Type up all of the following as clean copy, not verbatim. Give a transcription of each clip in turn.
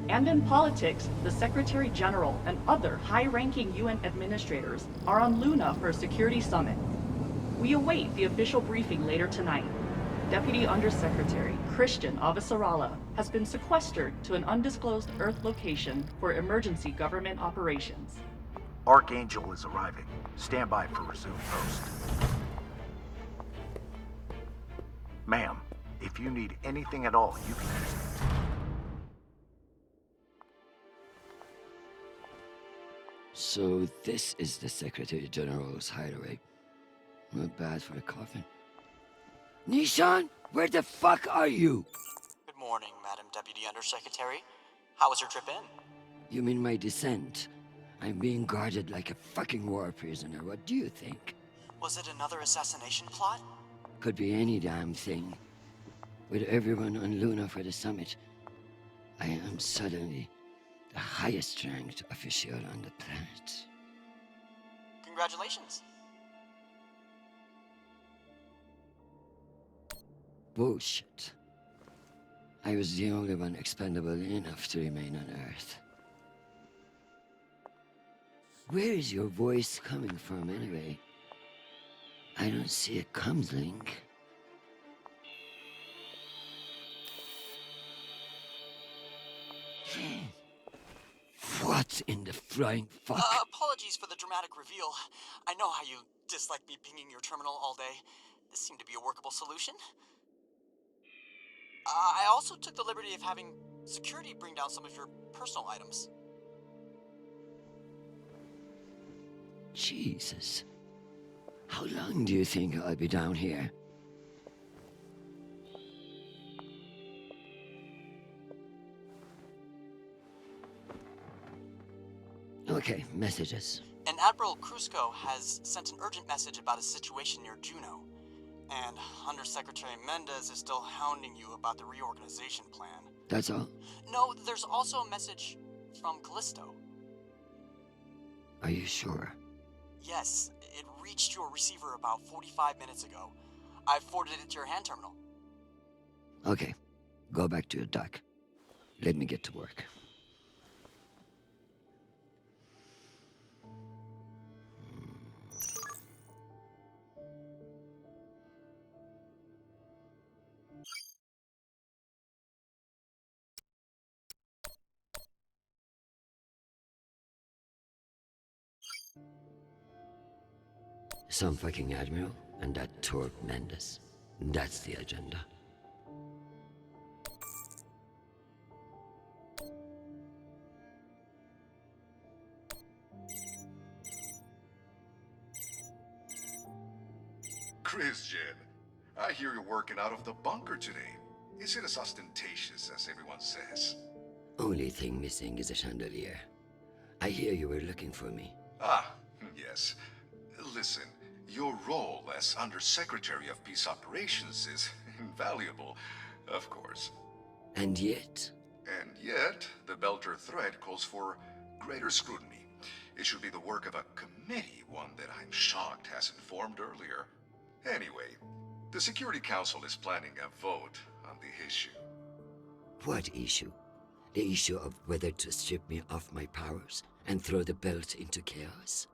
And in politics, the Secretary General and other high-ranking UN administrators are on Luna for a security summit. We await the official briefing later tonight. Deputy Undersecretary Christian Avasarala has been sequestered to an undisclosed Earth location for emergency government operations. Archangel is arriving. Stand by for resume post. Ma'am, if you need anything at all, you can use me. So this is the Secretary General's hideaway. Not bad for a coffin. Nishan, where the fuck are you? Good morning, Madam Deputy Undersecretary. How was your trip in? You mean my descent? I'm being guarded like a fucking war prisoner. What do you think? Was it another assassination plot? Could be any damn thing. With everyone on Luna for the summit, I am suddenly the highest ranked official on the planet. Congratulations. Bullshit. I was the only one expendable enough to remain on Earth. Where is your voice coming from anyway? I don't see a comms link. What in the flying fuck? Apologies for the dramatic reveal. I know how you dislike me pinging your terminal all day. This seemed to be a workable solution. I also took the liberty of having security bring down some of your personal items. Jesus. How long do you think I'll be down here? Okay, messages. And Admiral Krusco has sent an urgent message about a situation near Juno. And Undersecretary Mendez is still hounding you about the reorganization plan. That's all? No, there's also a message from Callisto. Are you sure? Yes, it reached your receiver about 45 minutes ago. I forwarded it to your hand terminal. Okay, go back to your dock. Let me get to work. Some fucking admiral and that Torque Mendes. That's the agenda. Christian, I hear you're working out of the bunker today. Is it as ostentatious as everyone says? Only thing missing is a chandelier. I hear you were looking for me. Ah, yes. Listen, your role as Undersecretary of Peace Operations is invaluable, of course. And yet? And yet, the Belter threat calls for greater scrutiny. It should be the work of a committee, one that I'm shocked hasn't formed earlier. Anyway, the Security Council is planning a vote on the issue. What issue? The issue of whether to strip me of my powers and throw the belt into chaos?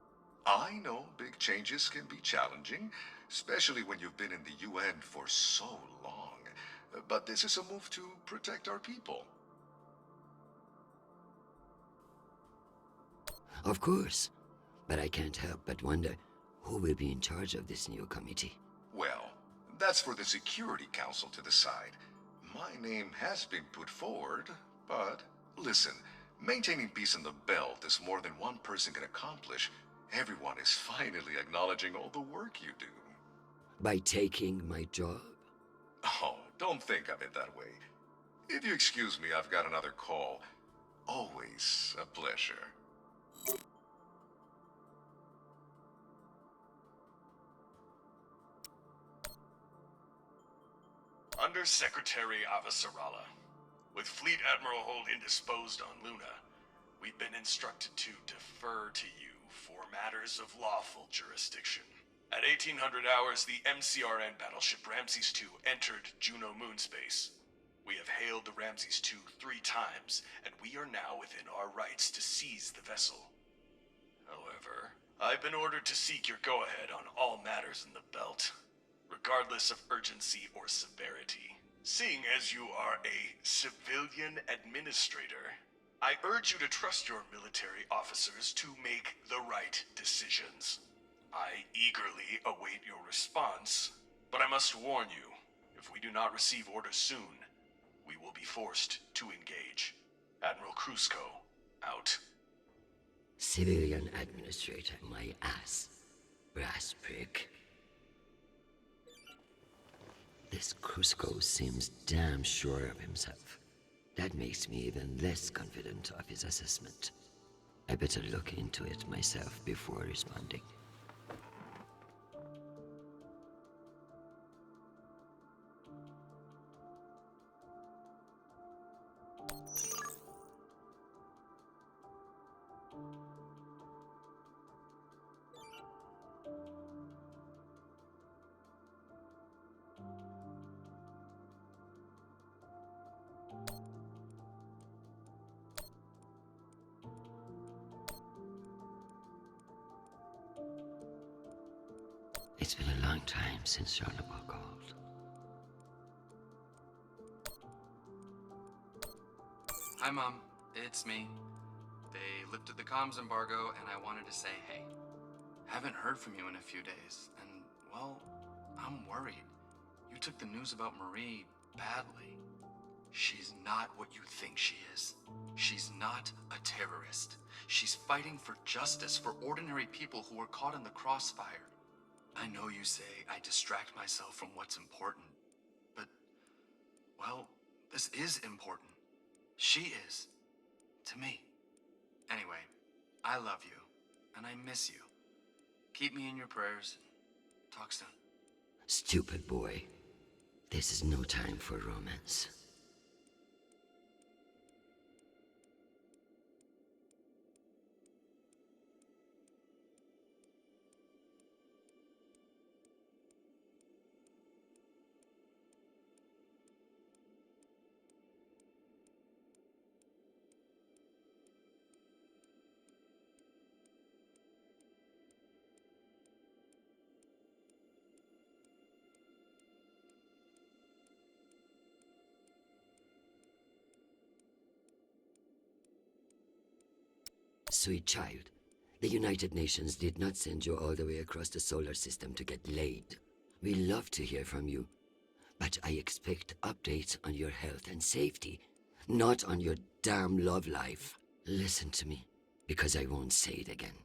I know big changes can be challenging, especially when you've been in the UN for so long. But this is a move to protect our people. Of course. But I can't help but wonder who will be in charge of this new committee. Well, that's for the Security Council to decide. My name has been put forward, but listen, maintaining peace in the belt is more than one person can accomplish. Everyone is finally acknowledging all the work you do. By taking my job? Oh, don't think of it that way. If you excuse me, I've got another call. Always a pleasure. Undersecretary Avasarala. With Fleet Admiral Holt indisposed on Luna, we've been instructed to defer to you for matters of lawful jurisdiction. At 1800 hours, the MCRN battleship Ramses II entered Juno moon space. We have hailed the Ramses II 3 times, and we are now within our rights to seize the vessel. However, I've been ordered to seek your go-ahead on all matters in the belt, regardless of urgency or severity. Seeing as you are a civilian administrator, I urge you to trust your military officers to make the right decisions. I eagerly await your response, but I must warn you, if we do not receive orders soon, we will be forced to engage. Admiral Krusko, out. Civilian administrator, my ass. Brass prick. This Krusko seems damn sure of himself. That makes me even less confident of his assessment. I better look into it myself before responding. It's been a long time since Jonathan called. Hi, Mom. It's me. They lifted the comms embargo, and I wanted to say hey. Haven't heard from you in a few days, and, well, I'm worried. You took the news about Marie badly. She's not what you think she is. She's not a terrorist. She's fighting for justice for ordinary people who were caught in the crossfire. I know you say I distract myself from what's important, but, well, this is important. She is. To me. Anyway, I love you, and I miss you. Keep me in your prayers. Talk soon. Stupid boy. This is no time for romance. Sweet child, the United Nations did not send you all the way across the solar system to get laid. We love to hear from you, but I expect updates on your health and safety, not on your damn love life. Listen to me, because I won't say it again.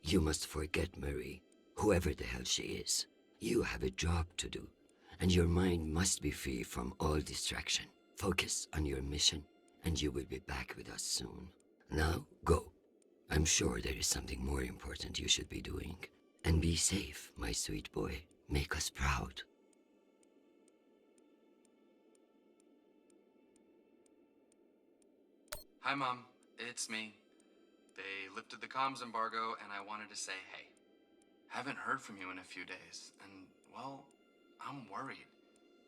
You must forget Marie, whoever the hell she is. You have a job to do, and your mind must be free from all distraction. Focus on your mission, and you will be back with us soon. Now, go. I'm sure there is something more important you should be doing. And be safe, my sweet boy. Make us proud. Hi, Mom. It's me. They lifted the comms embargo, and I wanted to say hey. Haven't heard from you in a few days, and, well, I'm worried.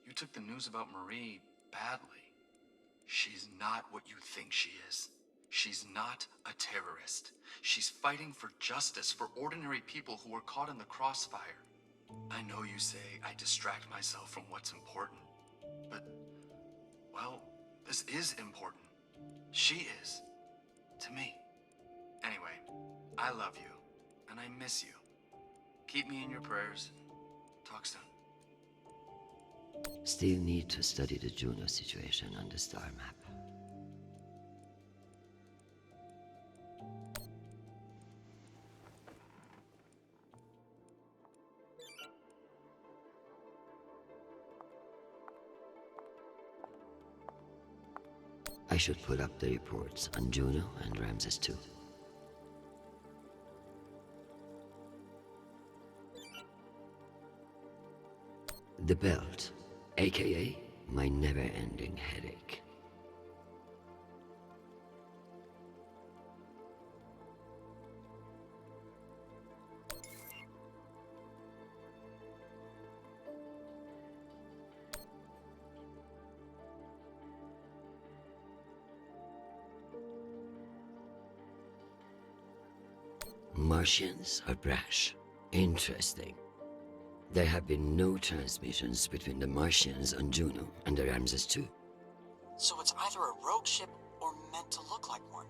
You took the news about Marie badly. She's not what you think she is. She's not a terrorist. She's fighting for justice for ordinary people who were caught in the crossfire. I know you say I distract myself from what's important, but, well, this is important. She is. To me. Anyway, I love you, and I miss you. Keep me in your prayers. Talk soon. Still need to study the Juno situation on the star map. I should pull up the reports on Juno and Ramses too. The belt, aka my never-ending headache. Martians are brash. Interesting. There have been no transmissions between the Martians on Juno and the Ramses II. So it's either a rogue ship or meant to look like one.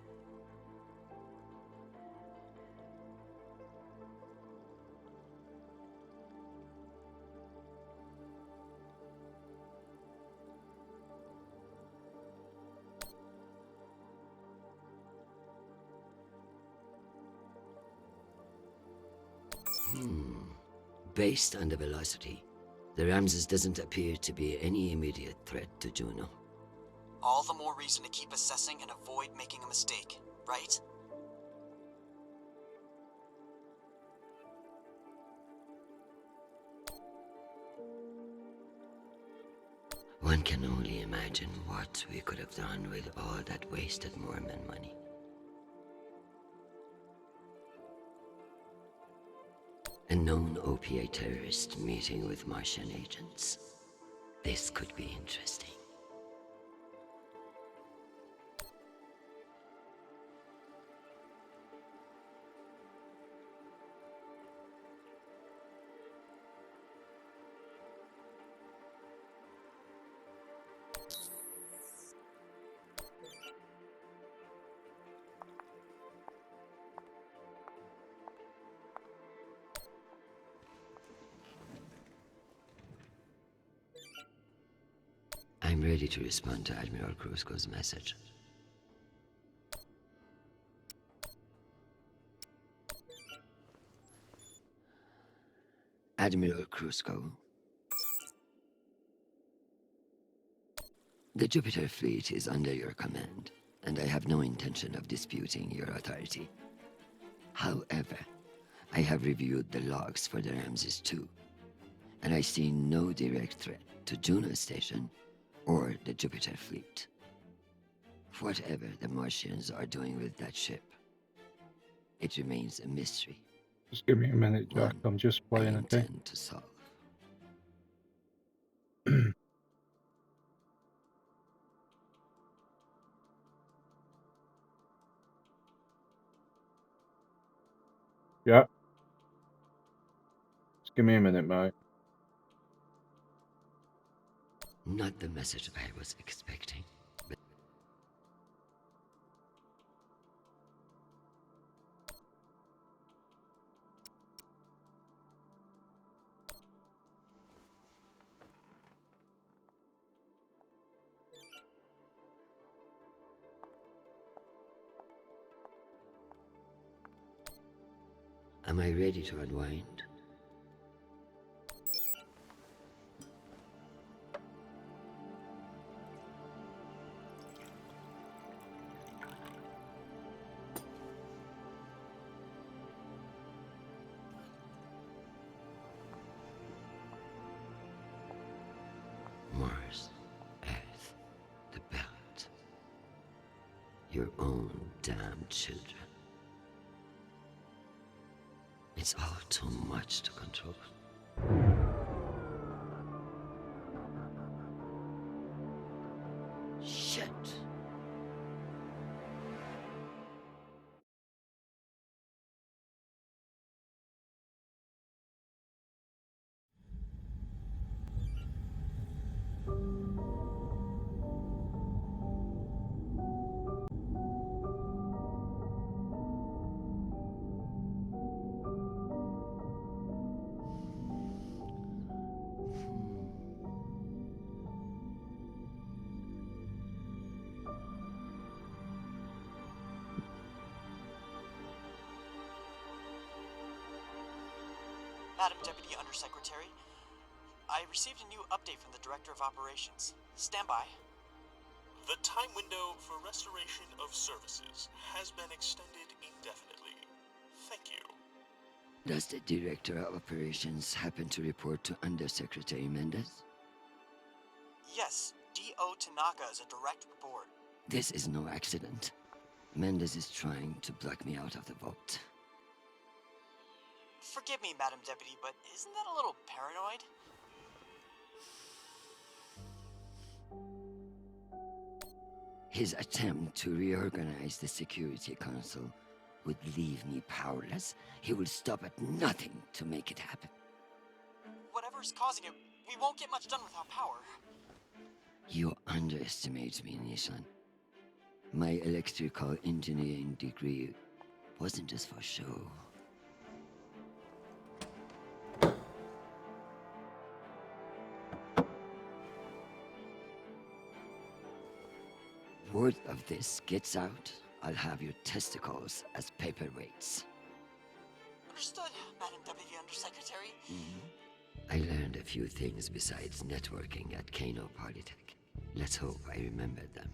Based on the velocity, the Ramses doesn't appear to be any immediate threat to Juno. All the more reason to keep assessing and avoid making a mistake, right? One can only imagine what we could have done with all that wasted Mormon money. A known OPA terrorist meeting with Martian agents. This could be interesting. I'm ready to respond to Admiral Krusko's message. Admiral Krusko, the Jupiter fleet is under your command, and I have no intention of disputing your authority. However, I have reviewed the logs for the Ramses II, and I see no direct threat to Juno Station or the Jupiter fleet. Whatever the Martians are doing with that ship, it remains a mystery. Just give me a minute, Jack. One I'm just I playing, okay? intend to solve. Yeah. Just give me a minute, mate. Not the message I was expecting, but am I ready to unwind? Mars, Earth, the belt. Your own damn children. It's all too much to control. Shit. Madam Deputy Undersecretary, I received a new update from the Director of Operations. Stand by. The time window for restoration of services has been extended indefinitely. Thank you. Does the Director of Operations happen to report to Undersecretary Mendez? Yes, D.O. Tanaka is a direct report. This is no accident. Mendez is trying to block me out of the vote. Forgive me, Madam Deputy, but isn't that a little paranoid? His attempt to reorganize the Security Council would leave me powerless, he will stop at nothing to make it happen. Whatever's causing it, we won't get much done without power. You underestimate me, Nishan. My electrical engineering degree wasn't just for show. Word of this gets out, I'll have your testicles as paperweights. Understood, Madam Deputy Undersecretary. I learned a few things besides networking at Kano Polytech. Let's hope I remembered them.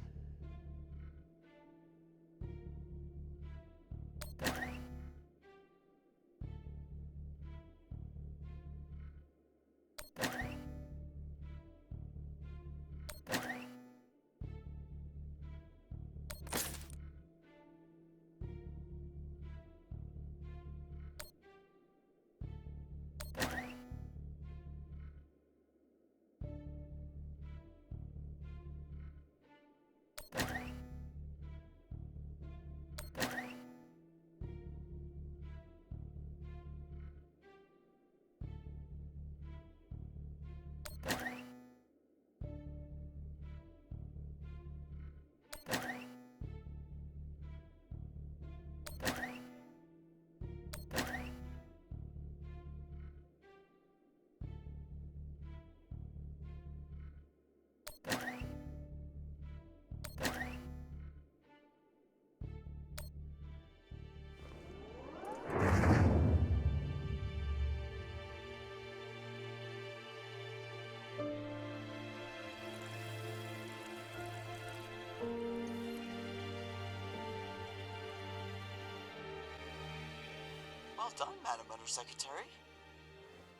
Well done, Madam Undersecretary.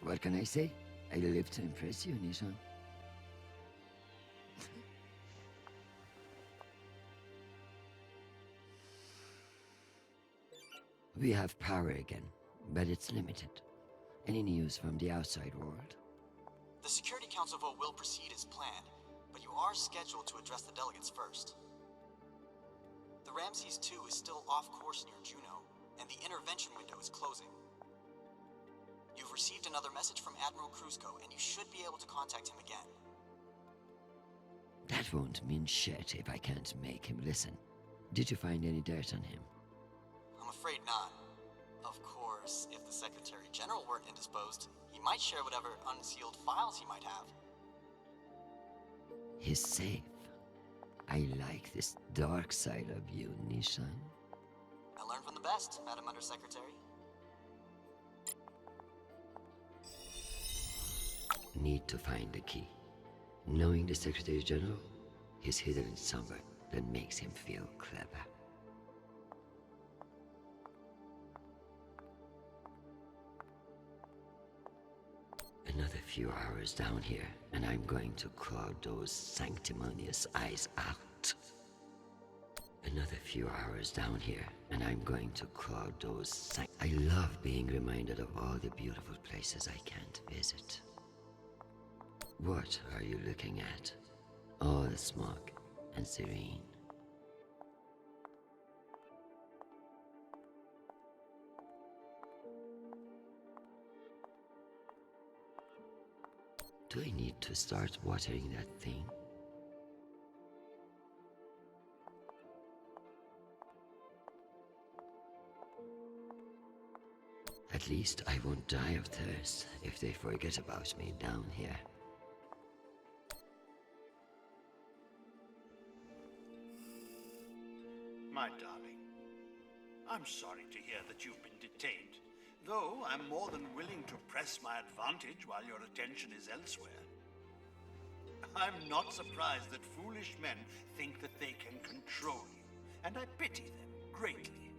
What can I say? I live to impress you, Nishan. We have power again, but it's limited. Any news from the outside world? The Security Council vote will proceed as planned, but you are scheduled to address the delegates first. The Ramses 2 is still off course near Juno, and the intervention window is closing. You've received another message from Admiral Kruzko, and you should be able to contact him again. That won't mean shit if I can't make him listen. Did you find any dirt on him? I'm afraid not. Of course, if the Secretary General weren't indisposed, he might share whatever unsealed files he might have. He's safe. I like this dark side of you, Nishan. I learned from the best, Madam Undersecretary. Need to find the key. Knowing the Secretary General, he's hidden in somewhere that makes him feel clever. Another few hours down here, and I'm going to claw those sanctimonious eyes out. Another few hours down here, and I'm going to claw those I love being reminded of all the beautiful places I can't visit. What are you looking at? All smog and serene. Do I need to start watering that thing? At least I won't die of thirst if they forget about me down here. My darling, I'm sorry to hear that you've been detained, though I'm more than willing to press my advantage while your attention is elsewhere. I'm not surprised that foolish men think that they can control you, and I pity them greatly.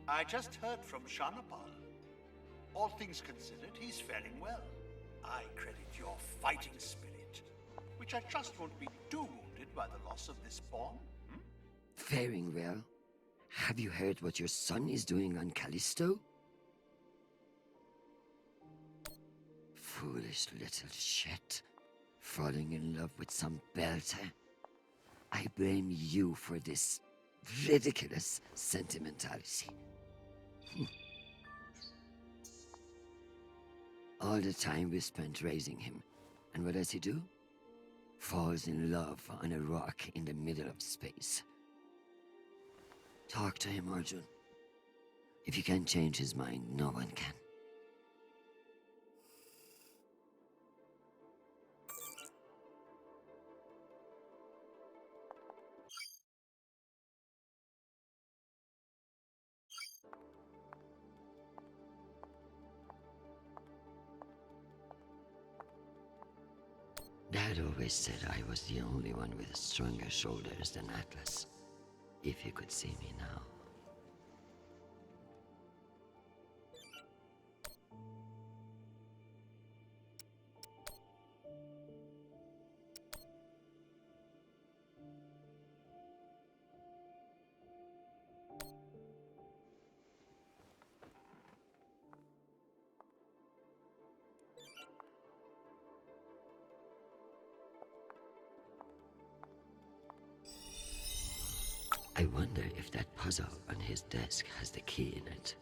I just heard from Shanapal. All things considered, he's faring well. I credit your fighting spirit, which I trust won't be too wounded by the loss of this pawn. Faring well? Have you heard what your son is doing on Callisto? Foolish little shit. Falling in love with some belter. I blame you for this ridiculous sentimentality. All the time we spent raising him. And what does he do? Falls in love on a rock in the middle of space. Talk to him, Arjun. If you can't change his mind, no one can. Dad always said I was the only one with stronger shoulders than Atlas. If you could see me now. I wonder if that puzzle on his desk has the key in it.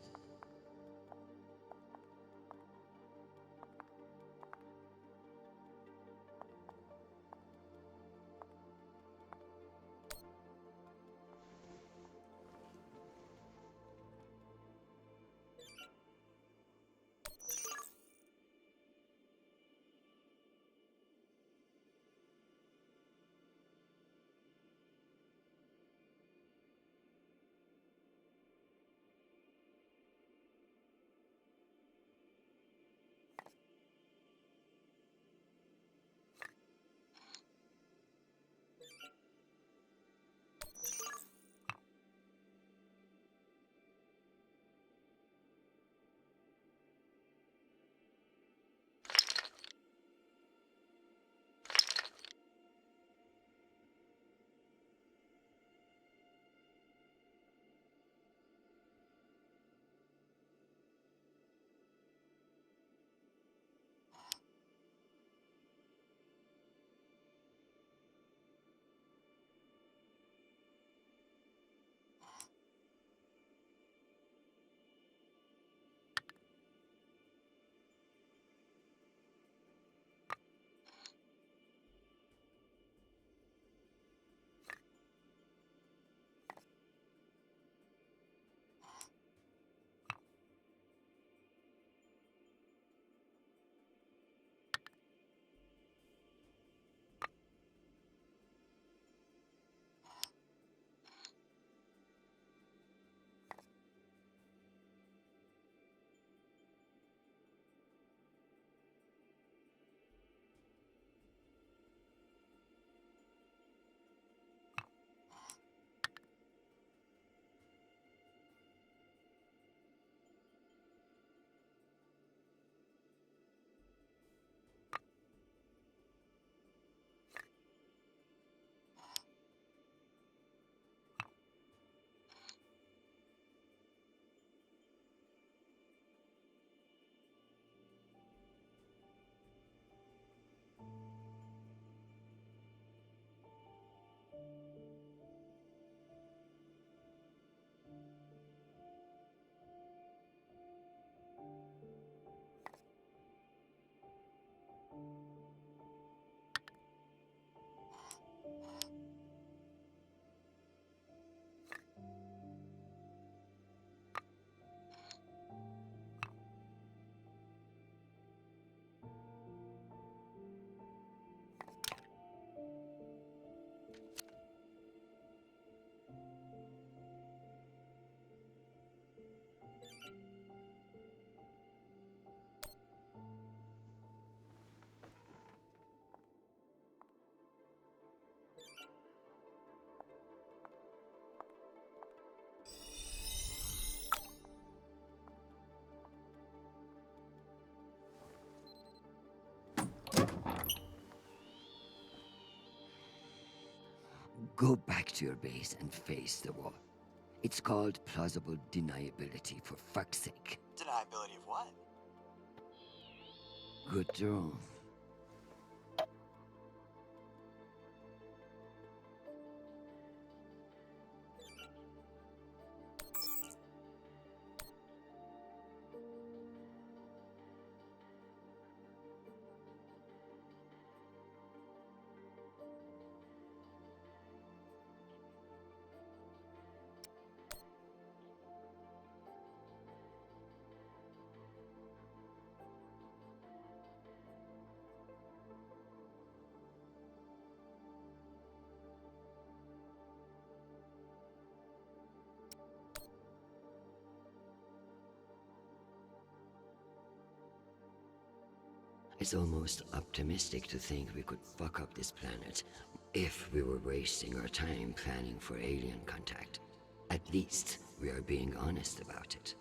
Go back to your base and face the wall. It's called plausible deniability, for fuck's sake. Deniability of what? Good draw. It's almost optimistic to think we could fuck up this planet if we were wasting our time planning for alien contact. At least we are being honest about it.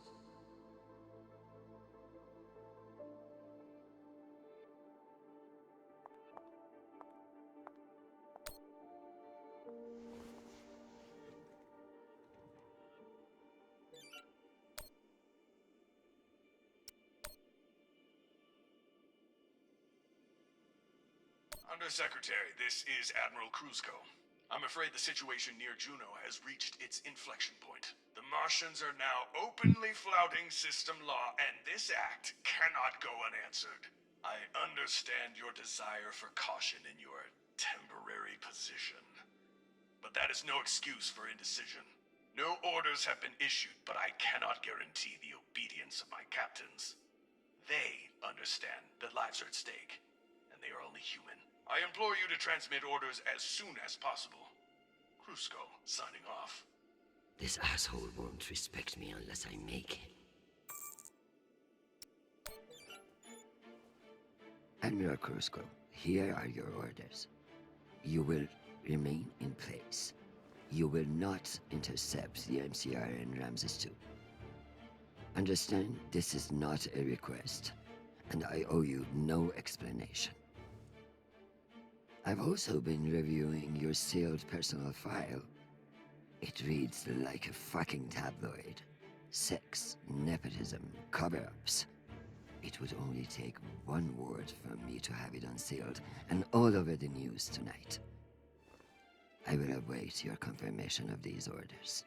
Undersecretary, this is Admiral Kruzko. I'm afraid the situation near Juno has reached its inflection point. The Martians are now openly flouting system law, and this act cannot go unanswered. I understand your desire for caution in your temporary position, but that is no excuse for indecision. No orders have been issued, but I cannot guarantee the obedience of my captains. They understand that lives are at stake, and they are only human. I implore you to transmit orders as soon as possible. Kruzko, signing off. This asshole won't respect me unless I make him. Admiral Kruzko, here are your orders. You will remain in place. You will not intercept the MCR in Ramses 2. Understand, this is not a request, and I owe you no explanation. I've also been reviewing your sealed personal file. It reads like a fucking tabloid. Sex, nepotism, cover-ups. It would only take one word from me to have it unsealed and all over the news tonight. I will await your confirmation of these orders.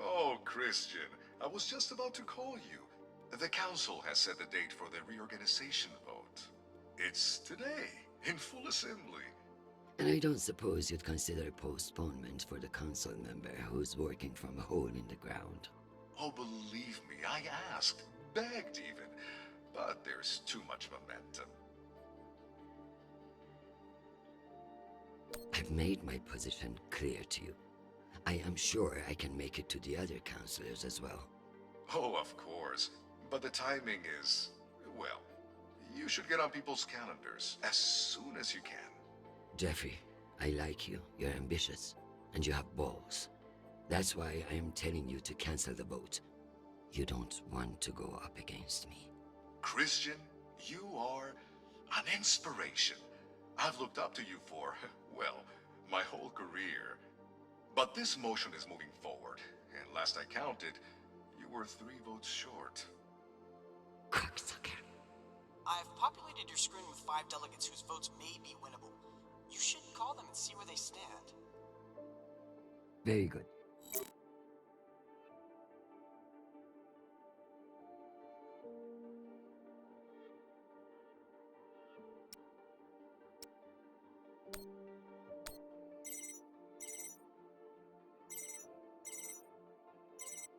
Oh, Christian, I was just about to call you. The council has set the date for the reorganization vote. It's today, in full assembly. And I don't suppose you'd consider postponement for the council member who's working from a hole in the ground. Oh, believe me, I asked, begged even, but there's too much momentum. I've made my position clear to you. I am sure I can make it to the other councilors as well. Oh, of course, but the timing is, well, you should get on people's calendars as soon as you can. Jeffrey, I like you. You're ambitious, and you have balls. That's why I am telling you to cancel the vote. You don't want to go up against me. Christian, you are an inspiration. I've looked up to you for, well, my whole career. But this motion is moving forward, and last I counted, you were 3 votes short. Cocksucker. I've populated your screen with 5 delegates whose votes may be winnable. You should call them and see where they stand. Very good.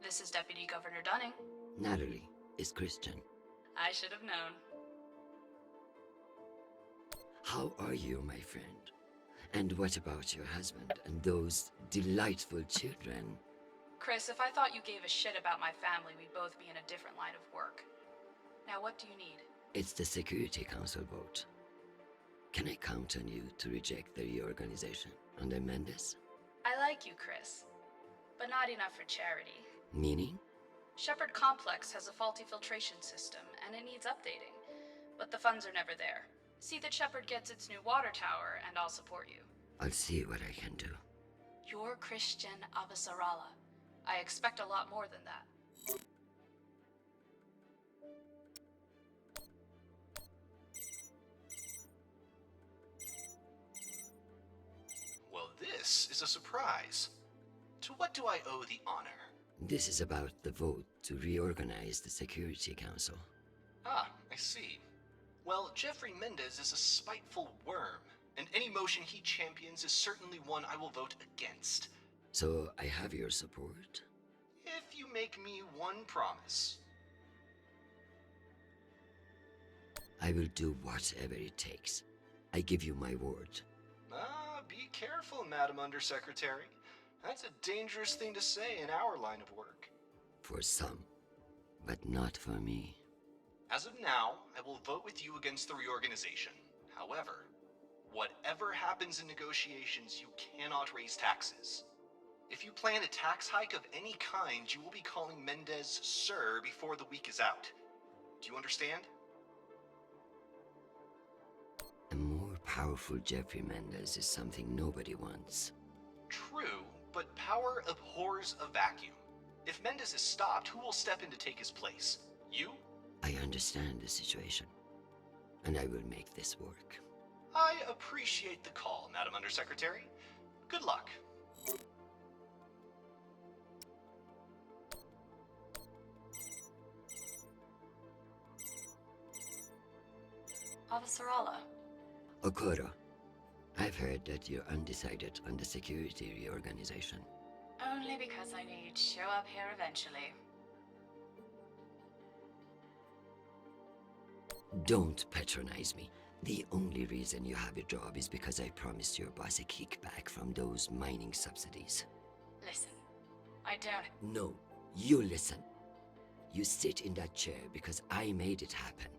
This is Deputy Governor Dunning. Natalie is Christian. I should have known. How are you, my friend? And what about your husband and those delightful children? Chris, if I thought you gave a shit about my family, we'd both be in a different line of work. Now, what do you need? It's the Security Council vote. Can I count on you to reject the reorganization under Mendes? I like you, Chris, but not enough for charity. Meaning? Shepard Complex has a faulty filtration system, and it needs updating. But the funds are never there. See that Shepard gets its new water tower, and I'll support you. I'll see what I can do. You're Christian Avasarala. I expect a lot more than that. Well, this is a surprise. To what do I owe the honor? This is about the vote to reorganize the Security Council. Ah, I see. Well, Jeffrey Mendez is a spiteful worm, and any motion he champions is certainly one I will vote against. So I have your support? If you make me one promise. I will do whatever it takes. I give you my word. Be careful, Madam Undersecretary. That's a dangerous thing to say in our line of work. For some, but not for me. As of now, I will vote with you against the reorganization. However, whatever happens in negotiations, you cannot raise taxes. If you plan a tax hike of any kind, you will be calling Mendez Sir before the week is out. Do you understand? A more powerful Jeffrey Mendez is something nobody wants. True, but power abhors a vacuum. If Mendez is stopped, who will step in to take his place? You? I understand the situation, and I will make this work. I appreciate the call, Madam Undersecretary. Good luck. Avasarala. Okoro, I've heard that you're undecided on the security reorganization. Only because I knew you'd show up here eventually. Don't patronize me. The only reason you have a job is because I promised your boss a kickback from those mining subsidies. Listen, I don't... No, you listen. You sit in that chair because I made it happen.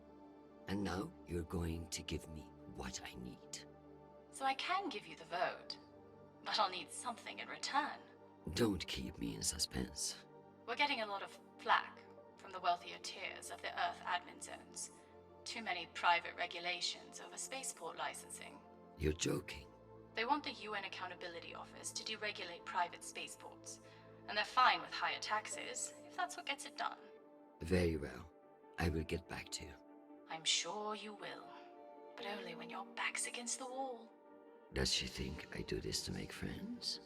And now you're going to give me what I need. So I can give you the vote, but I'll need something in return. Don't keep me in suspense. We're getting a lot of flack from the wealthier tiers of the Earth admin zones. Too many private regulations over spaceport licensing. You're joking. They want the UN Accountability Office to deregulate private spaceports, and they're fine with higher taxes if that's what gets it done. Very well. I will get back to you. I'm sure you will, but only when your back's against the wall. Does she think I do this to make friends?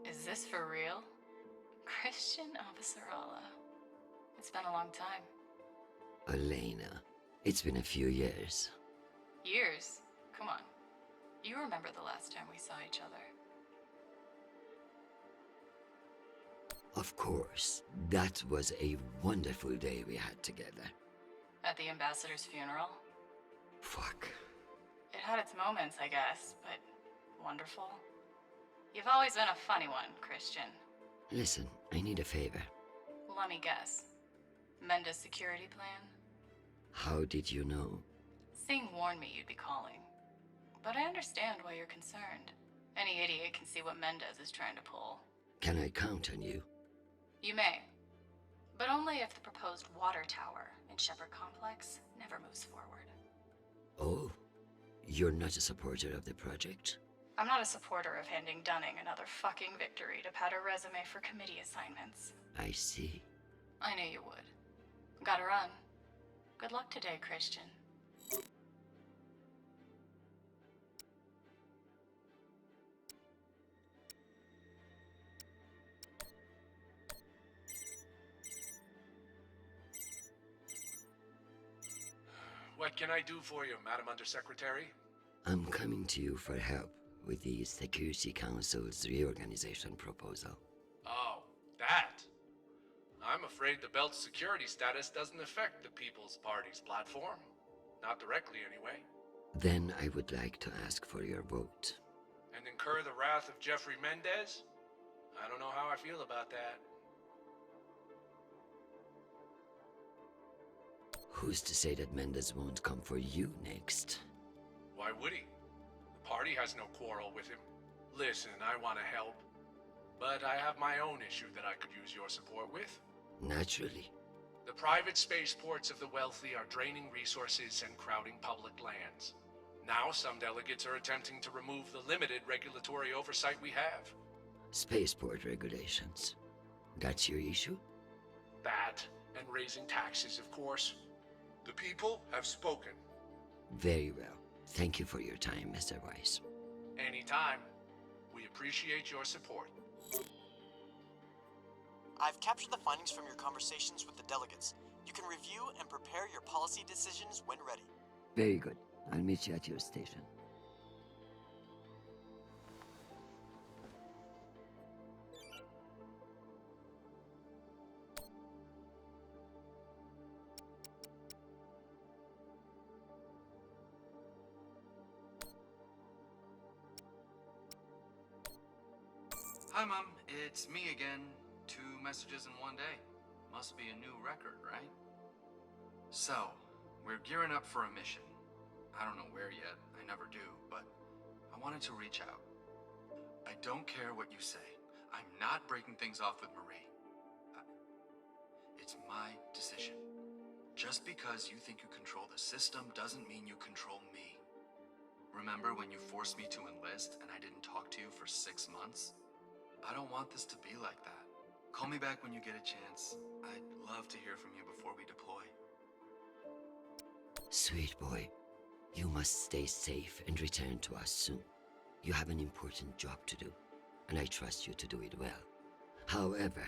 Is this for real? Christian Avasarala. It's been a long time. Elena, it's been a few years. Years? Come on. You remember the last time we saw each other. Of course, that was a wonderful day we had together. At the ambassador's funeral? Fuck. It had its moments, I guess, but wonderful. You've always been a funny one, Christian. Listen, I need a favor. Let me guess. Mendez security plan? How did you know? Singh warned me you'd be calling. But I understand why you're concerned. Any idiot can see what Mendez is trying to pull. Can I count on you? You may. But only if the proposed water tower in Shepherd Complex never moves forward. Oh, you're not a supporter of the project? I'm not a supporter of handing Dunning another fucking victory to pad her resume for committee assignments. I see. I knew you would. Gotta run. Good luck today, Christian. What can I do for you, Madam Undersecretary? I'm coming to you for help with the Security Council's reorganization proposal. Oh, that. I'm afraid the belt's security status doesn't affect the People's Party's platform. Not directly, anyway. Then I would like to ask for your vote. And incur the wrath of Jeffrey Mendez? I don't know how I feel about that. Who's to say that Mendez won't come for you next? Why would he? The party has no quarrel with him. Listen, I want to help. But I have my own issue that I could use your support with. Naturally. The private spaceports of the wealthy are draining resources and crowding public lands. Now some delegates are attempting to remove the limited regulatory oversight we have. Spaceport regulations. That's your issue? That, and raising taxes, of course. The people have spoken. Very well. Thank you for your time, Mr. Weiss. Anytime. We appreciate your support. I've captured the findings from your conversations with the delegates. You can review and prepare your policy decisions when ready. Very good. I'll meet you at your station. Hi, Mom. It's me again. 2 messages in one day. Must be a new record, right? So, we're gearing up for a mission. I don't know where yet. I never do, but I wanted to reach out. I don't care what you say. I'm not breaking things off with Marie. It's my decision. Just because you think you control the system doesn't mean you control me. Remember when you forced me to enlist and I didn't talk to you for 6 months? I don't want this to be like that. Call me back when you get a chance. I'd love to hear from you before we deploy. Sweet boy, you must stay safe and return to us soon. You have an important job to do, and I trust you to do it well. However,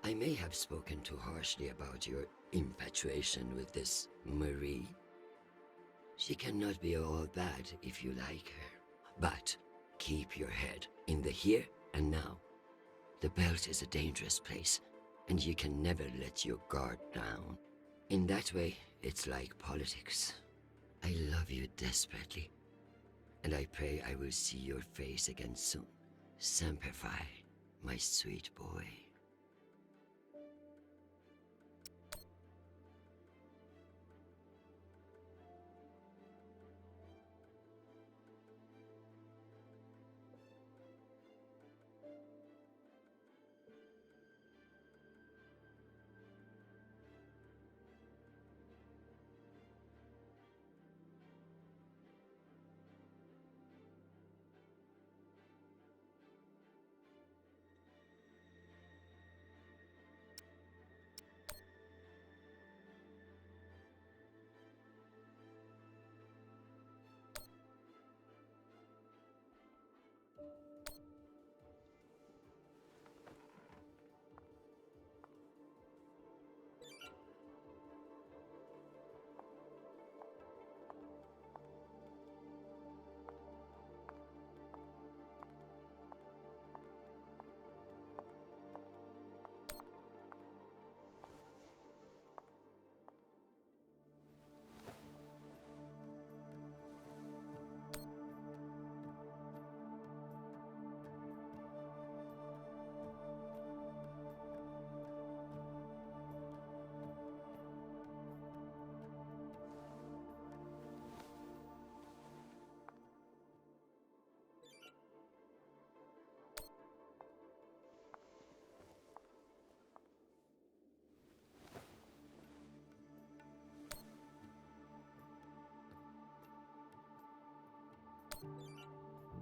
I may have spoken too harshly about your infatuation with this Marie. She cannot be all bad if you like her. But keep your head in the here and now. The belt is a dangerous place, and you can never let your guard down. In that way, it's like politics. I love you desperately, and I pray I will see your face again soon. Semper Fi, my sweet boy.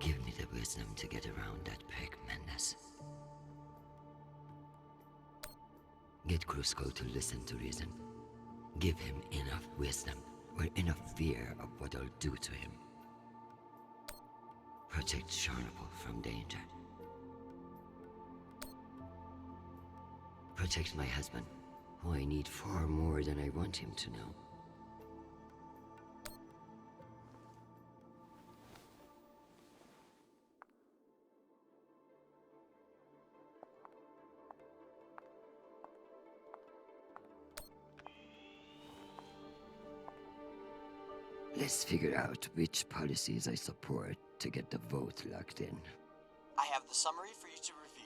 Give me the wisdom to get around that peg menace. Get Crusko to listen to reason. Give him enough wisdom or enough fear of what I'll do to him. Protect Charnable from danger. Protect my husband, who I need far more than I want him to know. Let's figure out which policies I support to get the vote locked in. I have the summary for you to review.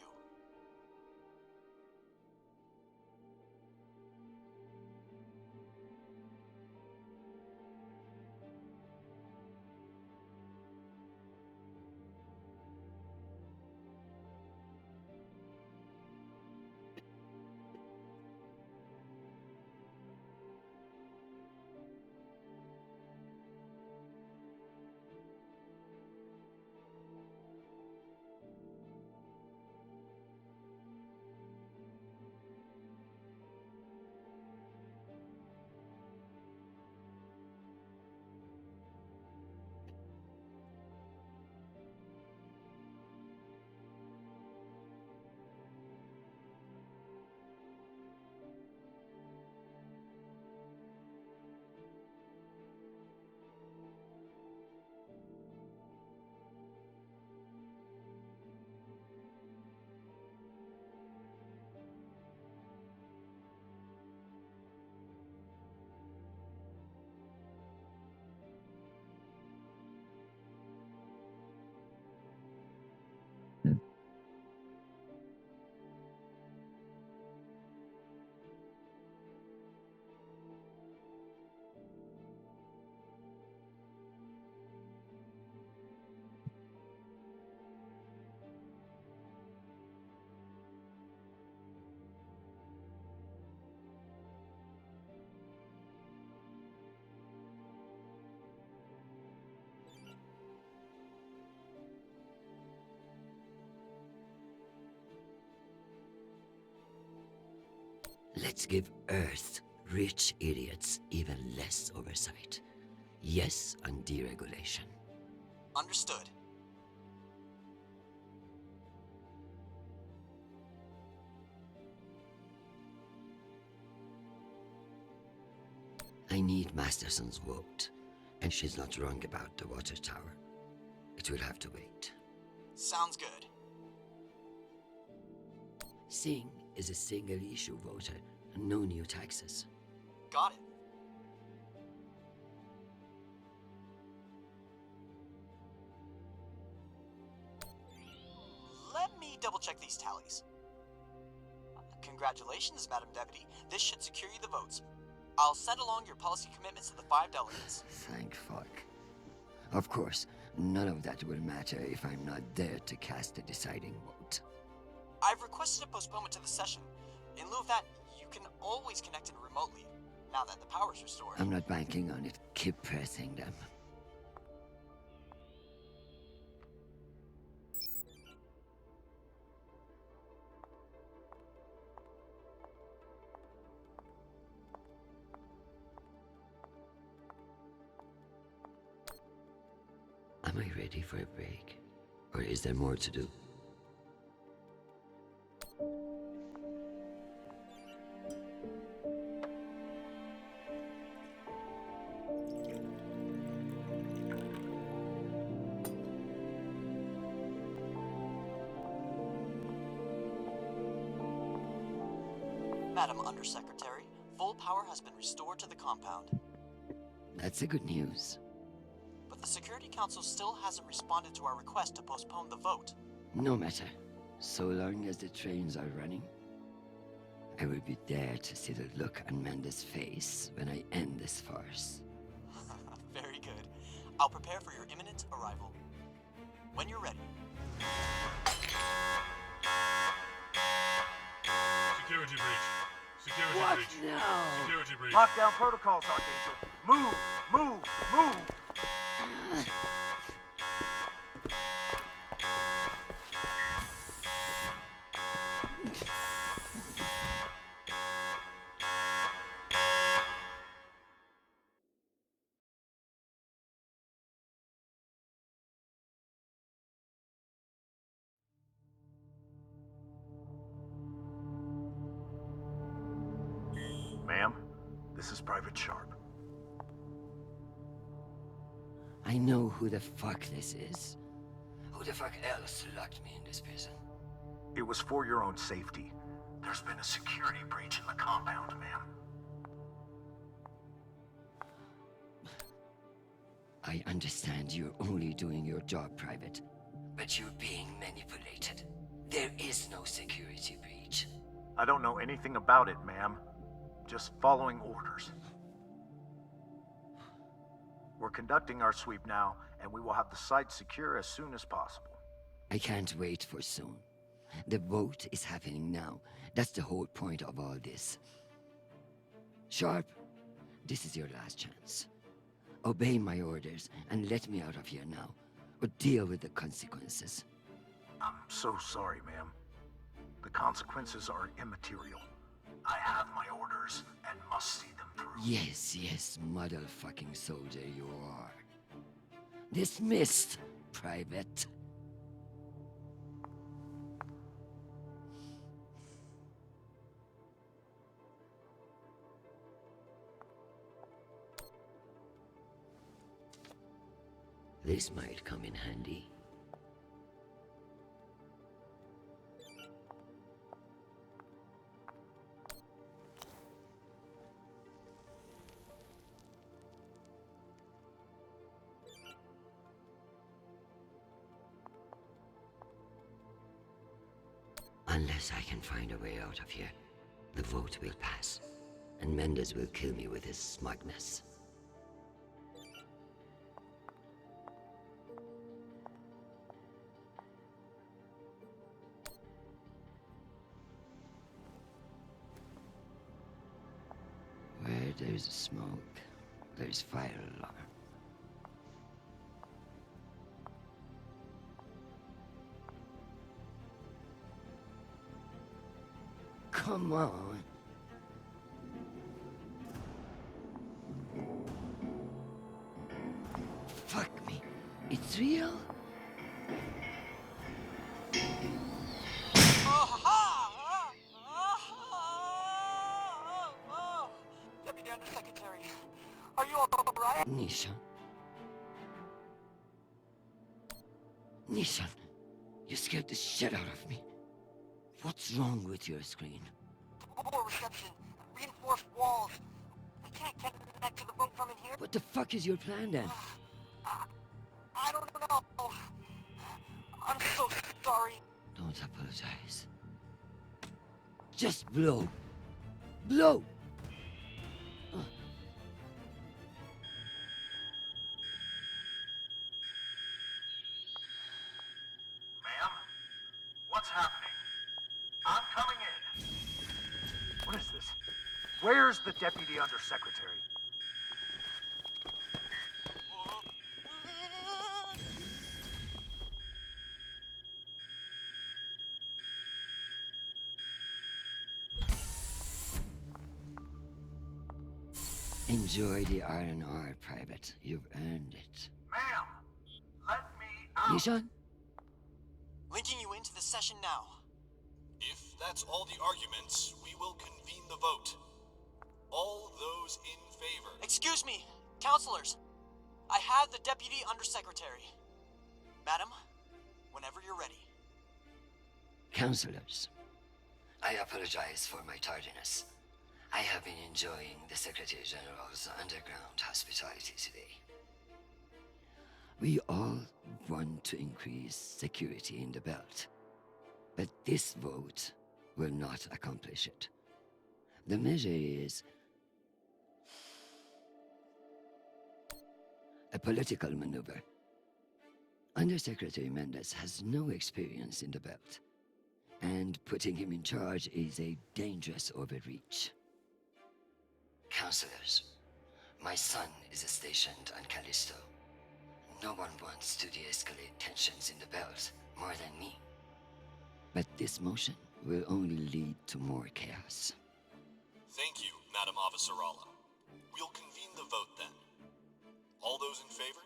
Let's give Earth rich idiots even less oversight. Yes on deregulation. Understood. I need Masterson's vote, and she's not wrong about the water tower. It will have to wait. Sounds good. Singh is a single-issue voter, and no new taxes. Got it. Let me double-check these tallies. Congratulations, Madam Deputy. This should secure you the votes. I'll send along your policy commitments to the 5 delegates. Thank fuck. Of course, none of that will matter if I'm not there to cast the deciding vote. I've requested a postponement to the session. In lieu of that, you can always connect in remotely, now that the power's restored. I'm not banking on it. Keep pressing them. Am I ready for a break? Or is there more to do? Madam Undersecretary, full power has been restored to the compound. That's the good news. But the Security Council still hasn't responded to our request to postpone the vote. No matter. So long as the trains are running, I will be there to see the look on Amanda's face when I end this farce. Very good. I'll prepare for your imminent arrival. When you're ready. Security breach. Security What breach. now? Security breach. Lockdown protocols, Archangel. Move! Move! Move! Ma'am, this is Private Sharp. I know who the fuck this is. Who the fuck else locked me in this prison? It was for your own safety. There's been a security breach in the compound, ma'am. I understand you're only doing your job, Private, but you're being manipulated. There is no security breach. I don't know anything about it, ma'am. Just following orders. We're conducting our sweep now, and we will have the site secure as soon as possible. I can't wait for soon. The vote is happening now. That's the whole point of all this. Sharp, this is your last chance. Obey my orders and let me out of here now, or deal with the consequences. I'm so sorry, ma'am. The consequences are immaterial. I have my orders and must see them through. Yes, motherfucking soldier you are. Dismissed, Private. This might come in handy. Unless I can find a way out of here, the vote will pass, and Mendes will kill me with his smugness. Where there's smoke, there's fire alarm. Come on. Nishan. Nishan, you scared the shit out of me. What's wrong with your screen? Poor reception. Reinforced walls. We can't get back to the boat from in here. What the fuck is your plan then? I don't know. I'm so sorry. Don't apologize. Just blow. Blow! Ma'am? What's happening? I'm coming in. What is this? Where's the Deputy Undersecretary? Enjoy the R&R, Private. You've earned it. Ma'am! Let me out! Nishan? Linking you into the session now. If that's all the arguments, we will convene the vote. All those in favor. Excuse me, counselors. I have the Deputy Undersecretary. Madam, whenever you're ready. Counselors, I apologize for my tardiness. I have been enjoying the Secretary General's underground hospitality today. We all want to increase security in the belt, but this vote will not accomplish it. The measure is a political maneuver. Undersecretary Mendes has no experience in the belt, and putting him in charge is a dangerous overreach. Counselors, my son is stationed on Callisto. No one wants to de-escalate tensions in the belt more than me. But this motion will only lead to more chaos. Thank you, Madam Avasarala. We'll convene the vote then. All those in favor?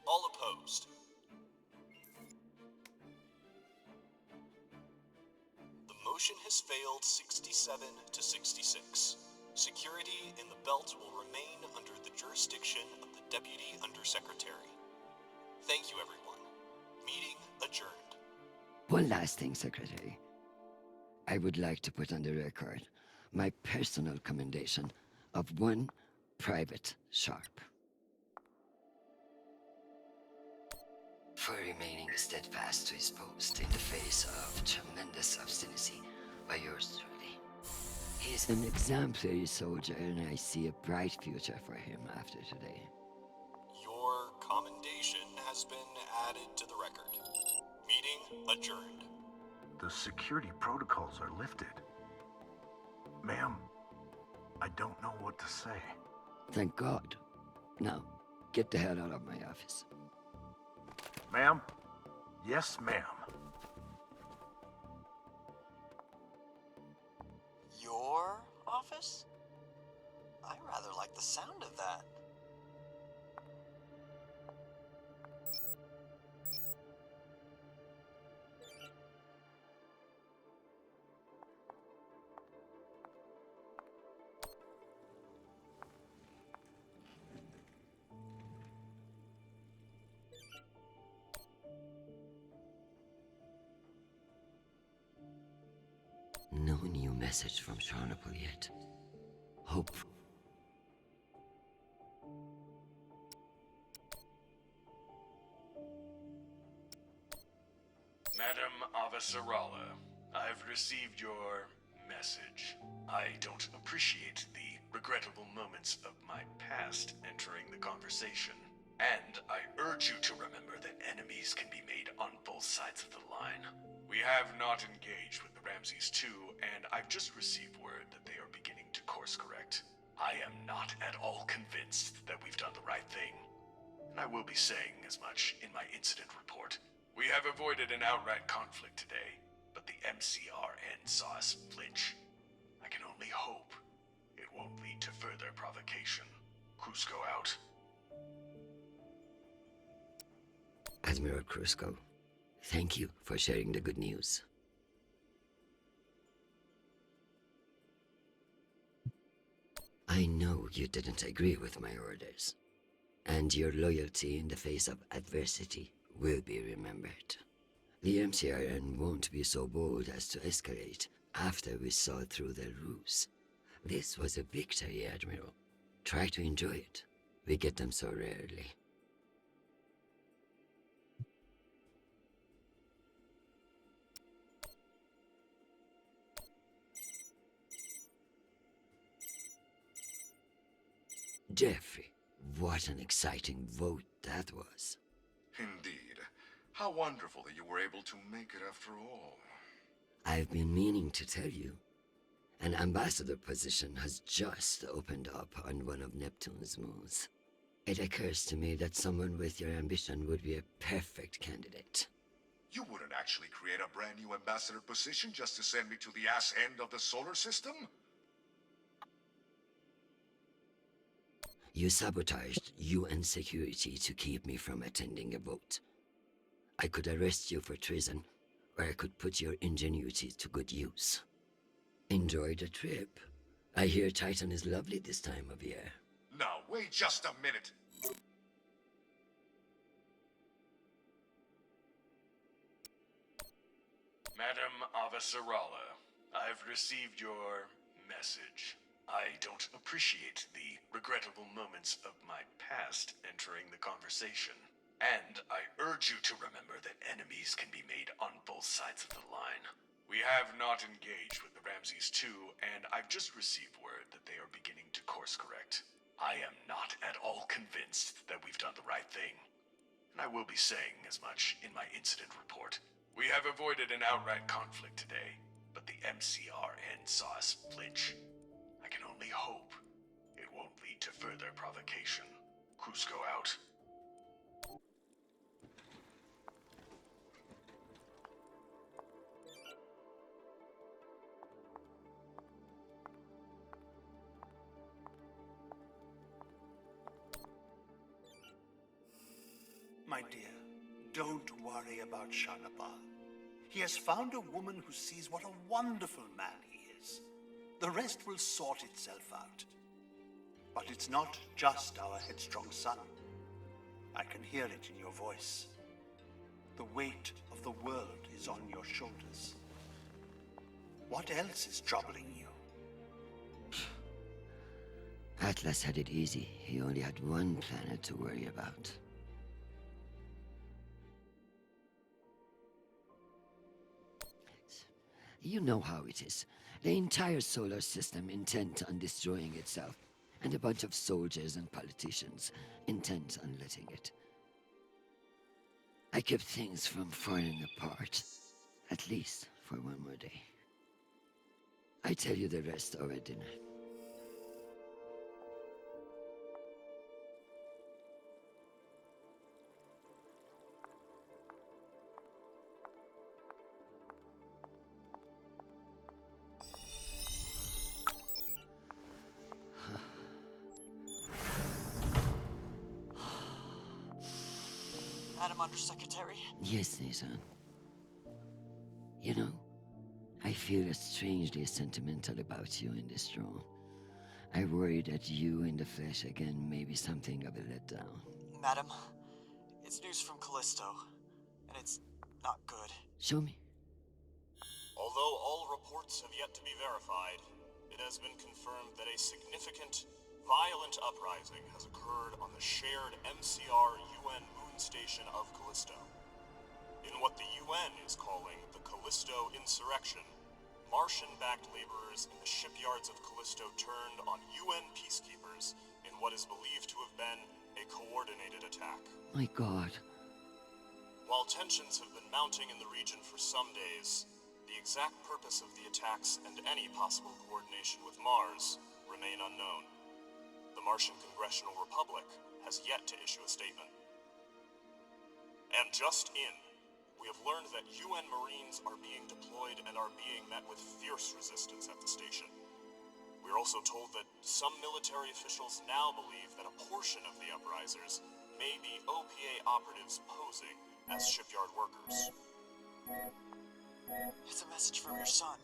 All opposed? The motion has failed 67 to 66. Security in the belt will remain under the jurisdiction of the Deputy Undersecretary. Thank you, everyone. Meeting adjourned. One last thing, Secretary. I would like to put on the record my personal commendation of one Private Sharp. For remaining steadfast to his post in the face of tremendous obstinacy by yours truly. He is an exemplary soldier, and I see a bright future for him after today. Your commendation has been added to the record. Meeting adjourned. The security protocols are lifted. Ma'am, I don't know what to say. Thank God. Now, get the hell out of my office. Ma'am? Yes, ma'am. Your office? I rather like the sound of that. No new message from Chernobyl yet. Hope. Madam Avasarala, I've received your message. I don't appreciate the regrettable moments of my past entering the conversation. And I urge you to remember that enemies can be made on both sides of the line. We have not engaged with the Ramses II, and I've just received word that they are beginning to course correct. I am not at all convinced that we've done the right thing, and I will be saying as much in my incident report. We have avoided an outright conflict today, but the MCRN saw us flinch. I can only hope it won't lead to further provocation. Cusco out. Admiral Crusko, thank you for sharing the good news. So you didn't agree with my orders. And your loyalty in the face of adversity will be remembered. The MCRN won't be so bold as to escalate after we saw through their ruse. This was a victory, Admiral. Try to enjoy it. We get them so rarely. Jeffrey, what an exciting vote that was. Indeed. How wonderful that you were able to make it after all. I've been meaning to tell you. An ambassador position has just opened up on one of Neptune's moons. It occurs to me that someone with your ambition would be a perfect candidate. You wouldn't actually create a brand new ambassador position just to send me to the ass end of the solar system? You sabotaged UN security to keep me from attending a vote. I could arrest you for treason, or I could put your ingenuity to good use. Enjoy the trip. I hear Titan is lovely this time of year. Now, wait just a minute. Madam Avasarala, I've received your message. I don't appreciate the regrettable moments of my past entering the conversation. And I urge you to remember that enemies can be made on both sides of the line. We have not engaged with the Ramses II, and I've just received word that they are beginning to course correct. I am not at all convinced that we've done the right thing, and I will be saying as much in my incident report. We have avoided an outright conflict today, but the MCRN saw us flinch. I can only hope it won't lead to further provocation. Cusco out. My dear, don't worry about Shanapal. He has found a woman who sees what a wonderful man he is. The rest will sort itself out. But it's not just our headstrong son. I can hear it in your voice. The weight of the world is on your shoulders. What else is troubling you? Atlas had it easy. He only had one planet to worry about. You know how it is. The entire solar system intent on destroying itself, and a bunch of soldiers and politicians intent on letting it. I kept things from falling apart, at least for one more day. I tell you the rest over dinner. Madam Undersecretary? Yes, Nathan. You know, I feel strangely sentimental about you in this role. I worry that you in the flesh again may be something of a letdown. Madam, it's news from Callisto, and it's not good. Show me. Although all reports have yet to be verified, it has been confirmed that a significant, violent uprising has occurred on the shared MCR-UN moon station of Callisto. In what the UN is calling the Callisto Insurrection, Martian-backed laborers in the shipyards of Callisto turned on UN peacekeepers in what is believed to have been a coordinated attack. My God. While tensions have been mounting in the region for some days, the exact purpose of the attacks and any possible coordination with Mars remain unknown. The Martian Congressional Republic has yet to issue a statement. And just in, we have learned that UN Marines are being deployed and are being met with fierce resistance at the station. We're also told that some military officials now believe that a portion of the uprisers may be OPA operatives posing as shipyard workers. It's a message from your son.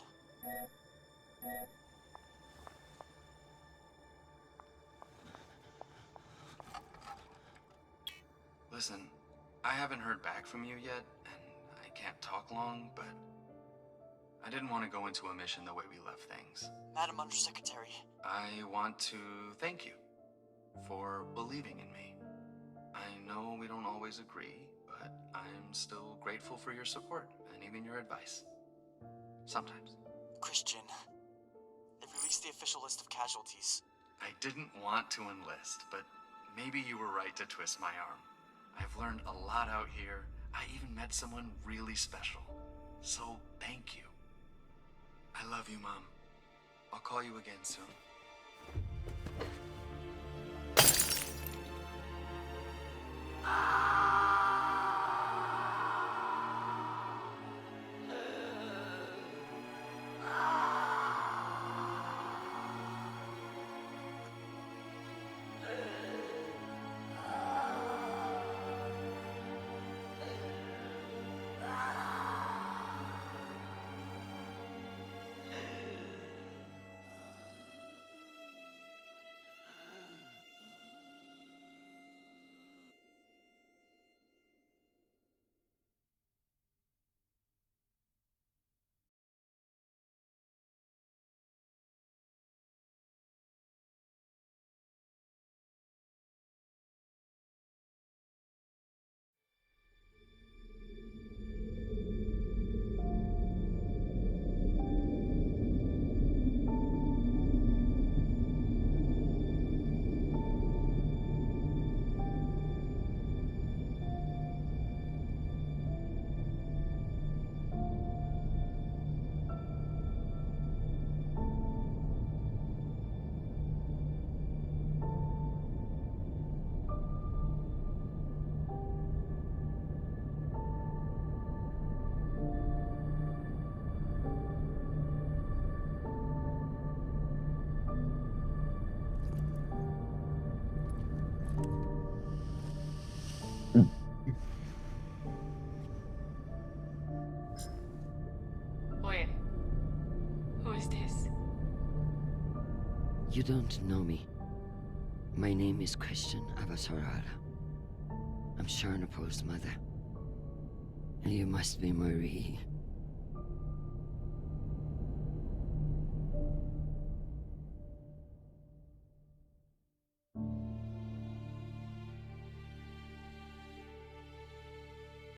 Listen, I haven't heard back from you yet, and I can't talk long, but I didn't want to go into a mission the way we left things. Madam Undersecretary. I want to thank you for believing in me. I know we don't always agree, but I'm still grateful for your support and even your advice. Sometimes. Christian, they've released the official list of casualties. I didn't want to enlist, but maybe you were right to twist my arm. I've learned a lot out here. I even met someone really special. So thank you. I love you, Mom. I'll call you again soon. Oye, who is this? You don't know me. My name is Christian Avasarala. I'm Sharnapo's mother. And you must be Marie.